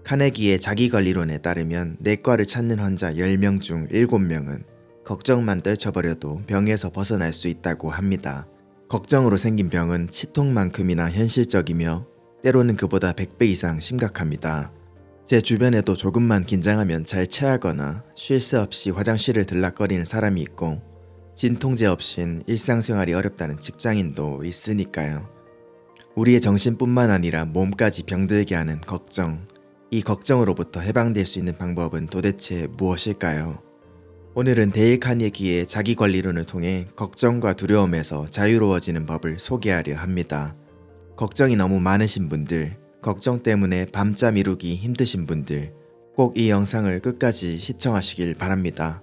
카네기의 자기관리론에 따르면 내과를 찾는 환자 10명 중 7명은 걱정만 떨쳐버려도 병에서 벗어날 수 있다고 합니다. 걱정으로 생긴 병은 치통만큼이나 현실적이며 때로는 그보다 100배 이상 심각합니다. 제 주변에도 조금만 긴장하면 잘 체하거나 쉴 새 없이 화장실을 들락거리는 사람이 있고 진통제 없인 일상생활이 어렵다는 직장인도 있으니까요. 우리의 정신뿐만 아니라 몸까지 병들게 하는 걱정, 이 걱정으로부터 해방될 수 있는 방법은 도대체 무엇일까요? 오늘은 데일 카네기의 자기관리론을 통해 걱정과 두려움에서 자유로워지는 법을 소개하려 합니다. 걱정이 너무 많으신 분들, 걱정 때문에 밤잠 이루기 힘드신 분들, 꼭 이 영상을 끝까지 시청하시길 바랍니다.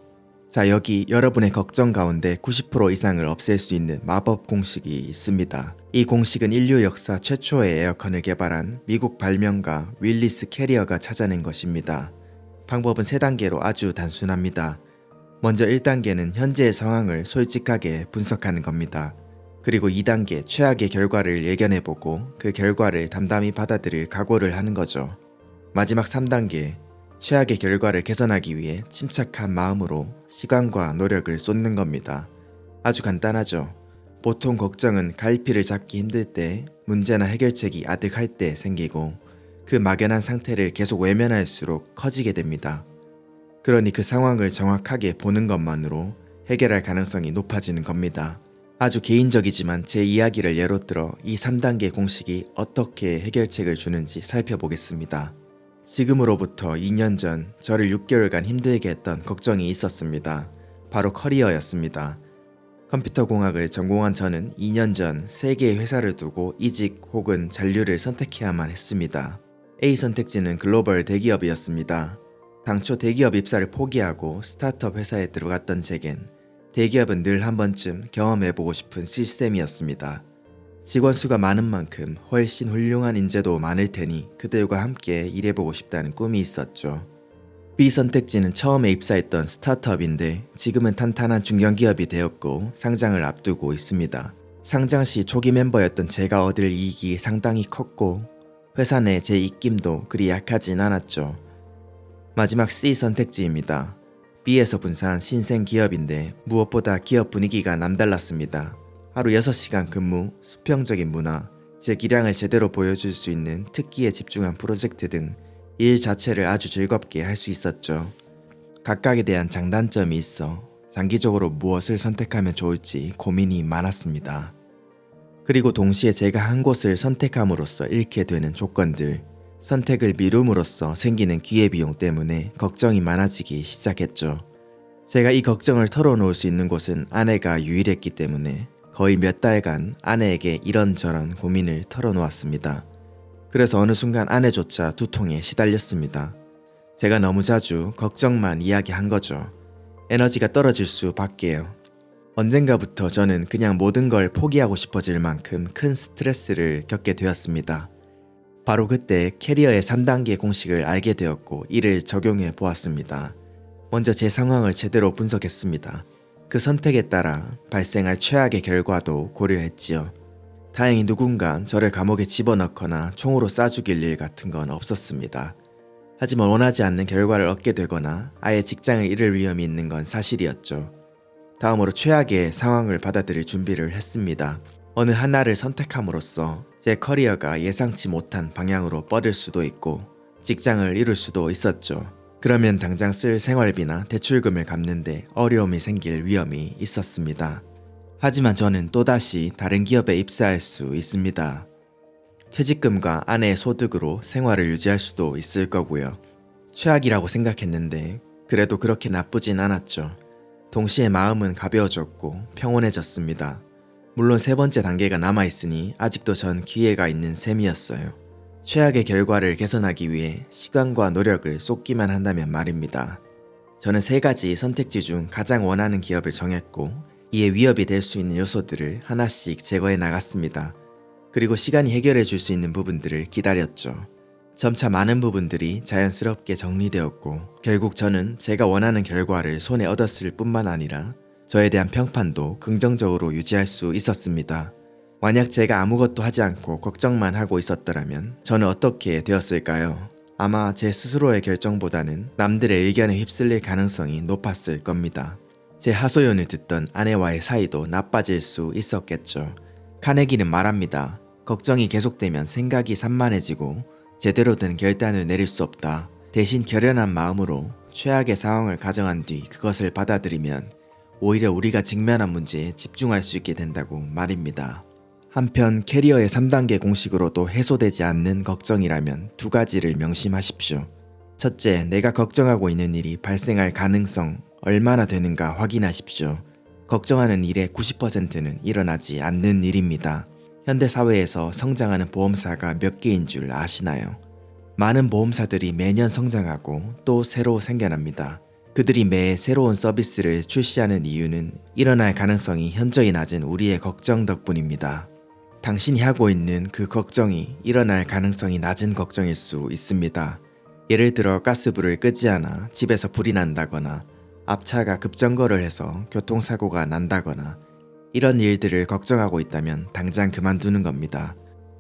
자, 여기 여러분의 걱정 가운데 90% 이상을 없앨 수 있는 마법 공식이 있습니다. 이 공식은 인류 역사 최초의 에어컨을 개발한 미국 발명가 윌리스 캐리어가 찾아낸 것입니다. 방법은 3단계로 아주 단순합니다. 먼저 1단계는 현재의 상황을 솔직하게 분석하는 겁니다. 그리고 2단계 최악의 결과를 예견해보고 그 결과를 담담히 받아들일 각오를 하는 거죠. 마지막 3단계 최악의 결과를 개선하기 위해 침착한 마음으로 시간과 노력을 쏟는 겁니다. 아주 간단하죠. 보통 걱정은 갈피를 잡기 힘들 때, 문제나 해결책이 아득할 때 생기고 그 막연한 상태를 계속 외면할수록 커지게 됩니다. 그러니 그 상황을 정확하게 보는 것만으로 해결할 가능성이 높아지는 겁니다. 아주 개인적이지만 제 이야기를 예로 들어 이 3단계 공식이 어떻게 해결책을 주는지 살펴보겠습니다. 지금으로부터 2년 전 저를 6개월간 힘들게 했던 걱정이 있었습니다. 바로 커리어였습니다. 컴퓨터공학을 전공한 저는 2년 전 3개의 회사를 두고 이직 혹은 잔류를 선택해야만 했습니다. A 선택지는 글로벌 대기업이었습니다. 당초 대기업 입사를 포기하고 스타트업 회사에 들어갔던 제겐 대기업은 늘 한 번쯤 경험해보고 싶은 시스템이었습니다. 직원 수가 많은 만큼 훨씬 훌륭한 인재도 많을 테니 그들과 함께 일해보고 싶다는 꿈이 있었죠. B 선택지는 처음에 입사했던 스타트업인데 지금은 탄탄한 중견기업이 되었고 상장을 앞두고 있습니다. 상장 시 초기 멤버였던 제가 얻을 이익이 상당히 컸고 회사 내 제 입김도 그리 약하진 않았죠. 마지막 C 선택지입니다. B에서 분사한 신생 기업인데 무엇보다 기업 분위기가 남달랐습니다. 하루 6시간 근무, 수평적인 문화, 제 기량을 제대로 보여줄 수 있는 특기에 집중한 프로젝트 등 일 자체를 아주 즐겁게 할 수 있었죠. 각각에 대한 장단점이 있어 장기적으로 무엇을 선택하면 좋을지 고민이 많았습니다. 그리고 동시에 제가 한 곳을 선택함으로써 잃게 되는 조건들, 선택을 미룸으로써 생기는 기회비용 때문에 걱정이 많아지기 시작했죠. 제가 이 걱정을 털어놓을 수 있는 곳은 아내가 유일했기 때문에 거의 몇 달간 아내에게 이런저런 고민을 털어놓았습니다. 그래서 어느 순간 아내조차 두통에 시달렸습니다. 제가 너무 자주 걱정만 이야기한 거죠. 에너지가 떨어질 수밖에요. 언젠가부터 저는 그냥 모든 걸 포기하고 싶어질 만큼 큰 스트레스를 겪게 되었습니다. 바로 그때 캐리어의 3단계 공식을 알게 되었고 이를 적용해 보았습니다. 먼저 제 상황을 제대로 분석했습니다. 그 선택에 따라 발생할 최악의 결과도 고려했지요. 다행히 누군가 저를 감옥에 집어넣거나 총으로 쏴죽일 일 같은 건 없었습니다. 하지만 원하지 않는 결과를 얻게 되거나 아예 직장을 잃을 위험이 있는 건 사실이었죠. 다음으로 최악의 상황을 받아들일 준비를 했습니다. 어느 하나를 선택함으로써 제 커리어가 예상치 못한 방향으로 뻗을 수도 있고 직장을 잃을 수도 있었죠. 그러면 당장 쓸 생활비나 대출금을 갚는데 어려움이 생길 위험이 있었습니다. 하지만 저는 또다시 다른 기업에 입사할 수 있습니다. 퇴직금과 아내의 소득으로 생활을 유지할 수도 있을 거고요. 최악이라고 생각했는데 그래도 그렇게 나쁘진 않았죠. 동시에 마음은 가벼워졌고 평온해졌습니다. 물론 3번째 단계가 남아있으니 아직도 전 기회가 있는 셈이었어요. 최악의 결과를 개선하기 위해 시간과 노력을 쏟기만 한다면 말입니다. 저는 3가지 선택지 중 가장 원하는 기업을 정했고 이에 위협이 될 수 있는 요소들을 하나씩 제거해 나갔습니다. 그리고 시간이 해결해 줄 수 있는 부분들을 기다렸죠. 점차 많은 부분들이 자연스럽게 정리되었고 결국 저는 제가 원하는 결과를 손에 얻었을 뿐만 아니라 저에 대한 평판도 긍정적으로 유지할 수 있었습니다. 만약 제가 아무것도 하지 않고 걱정만 하고 있었더라면 저는 어떻게 되었을까요? 아마 제 스스로의 결정보다는 남들의 의견에 휩쓸릴 가능성이 높았을 겁니다. 제 하소연을 듣던 아내와의 사이도 나빠질 수 있었겠죠. 카네기는 말합니다. 걱정이 계속되면 생각이 산만해지고 제대로 된 결단을 내릴 수 없다. 대신 결연한 마음으로 최악의 상황을 가정한 뒤 그것을 받아들이면 오히려 우리가 직면한 문제에 집중할 수 있게 된다고 말입니다. 한편 캐리어의 3단계 공식으로도 해소되지 않는 걱정이라면 두 가지를 명심하십시오. 첫째, 내가 걱정하고 있는 일이 발생할 가능성 얼마나 되는가 확인하십시오. 걱정하는 일의 90%는 일어나지 않는 일입니다. 현대사회에서 성장하는 보험사가 몇 개인 줄 아시나요? 많은 보험사들이 매년 성장하고 또 새로 생겨납니다. 그들이 매 새로운 서비스를 출시하는 이유는 일어날 가능성이 현저히 낮은 우리의 걱정 덕분입니다. 당신이 하고 있는 그 걱정이 일어날 가능성이 낮은 걱정일 수 있습니다. 예를 들어 가스불을 끄지 않아 집에서 불이 난다거나 앞차가 급정거를 해서 교통사고가 난다거나 이런 일들을 걱정하고 있다면 당장 그만두는 겁니다.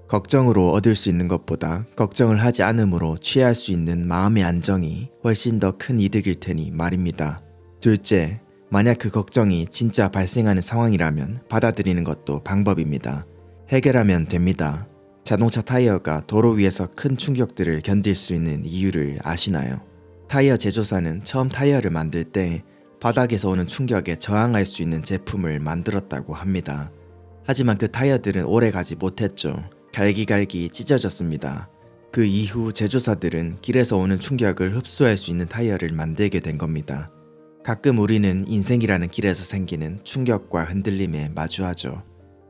걱정으로 얻을 수 있는 것보다 걱정을 하지 않음으로 취할 수 있는 마음의 안정이 훨씬 더 큰 이득일 테니 말입니다. 둘째, 만약 그 걱정이 진짜 발생하는 상황이라면 받아들이는 것도 방법입니다. 해결하면 됩니다. 자동차 타이어가 도로 위에서 큰 충격들을 견딜 수 있는 이유를 아시나요? 타이어 제조사는 처음 타이어를 만들 때 바닥에서 오는 충격에 저항할 수 있는 제품을 만들었다고 합니다. 하지만 그 타이어들은 오래 가지 못했죠. 갈기갈기 찢어졌습니다. 그 이후 제조사들은 길에서 오는 충격을 흡수할 수 있는 타이어를 만들게 된 겁니다. 가끔 우리는 인생이라는 길에서 생기는 충격과 흔들림에 마주하죠.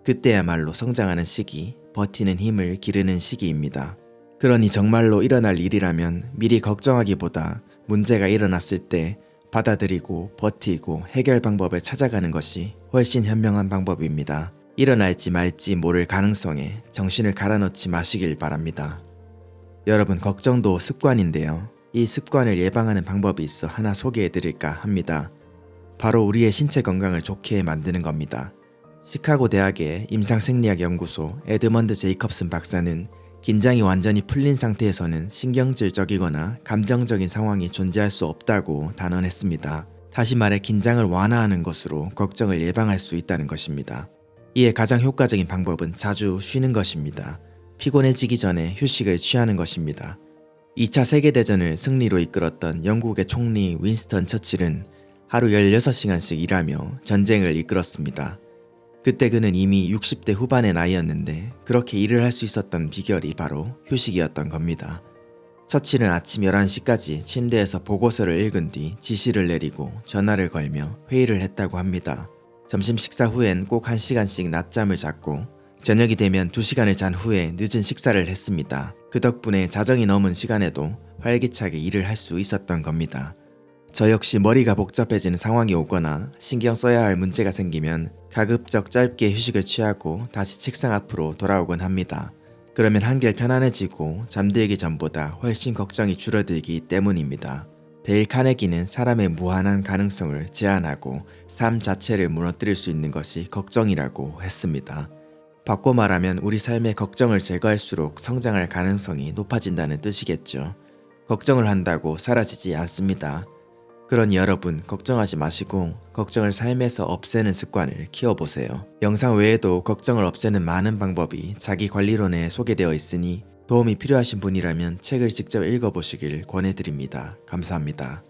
그때야말로 성장하는 시기, 버티는 힘을 기르는 시기입니다. 그러니 정말로 일어날 일이라면 미리 걱정하기보다 문제가 일어났을 때 받아들이고 버티고 해결 방법을 찾아가는 것이 훨씬 현명한 방법입니다. 일어날지 말지 모를 가능성에 정신을 갈아넣지 마시길 바랍니다. 여러분, 걱정도 습관인데요. 이 습관을 예방하는 방법이 있어 하나 소개해드릴까 합니다. 바로 우리의 신체 건강을 좋게 만드는 겁니다. 시카고 대학의 임상생리학 연구소 에드먼드 제이컵슨 박사는 긴장이 완전히 풀린 상태에서는 신경질적이거나 감정적인 상황이 존재할 수 없다고 단언했습니다. 다시 말해 긴장을 완화하는 것으로 걱정을 예방할 수 있다는 것입니다. 이에 가장 효과적인 방법은 자주 쉬는 것입니다. 피곤해지기 전에 휴식을 취하는 것입니다. 2차 세계대전을 승리로 이끌었던 영국의 총리 윈스턴 처칠은 하루 16시간씩 일하며 전쟁을 이끌었습니다. 그때 그는 이미 60대 후반의 나이였는데 그렇게 일을 할 수 있었던 비결이 바로 휴식이었던 겁니다. 처칠은 아침 11시까지 침대에서 보고서를 읽은 뒤 지시를 내리고 전화를 걸며 회의를 했다고 합니다. 점심 식사 후엔 꼭 1시간씩 낮잠을 잤고 저녁이 되면 2시간을 잔 후에 늦은 식사를 했습니다. 그 덕분에 자정이 넘은 시간에도 활기차게 일을 할 수 있었던 겁니다. 저 역시 머리가 복잡해지는 상황이 오거나 신경 써야 할 문제가 생기면 가급적 짧게 휴식을 취하고 다시 책상 앞으로 돌아오곤 합니다. 그러면 한결 편안해지고 잠들기 전보다 훨씬 걱정이 줄어들기 때문입니다. 데일 카네기는 사람의 무한한 가능성을 제한하고 삶 자체를 무너뜨릴 수 있는 것이 걱정이라고 했습니다. 바꿔 말하면 우리 삶의 걱정을 제거할수록 성장할 가능성이 높아진다는 뜻이겠죠. 걱정을 한다고 사라지지 않습니다. 그러니 여러분, 걱정하지 마시고 걱정을 삶에서 없애는 습관을 키워보세요. 영상 외에도 걱정을 없애는 많은 방법이 자기관리론에 소개되어 있으니 도움이 필요하신 분이라면 책을 직접 읽어보시길 권해드립니다. 감사합니다.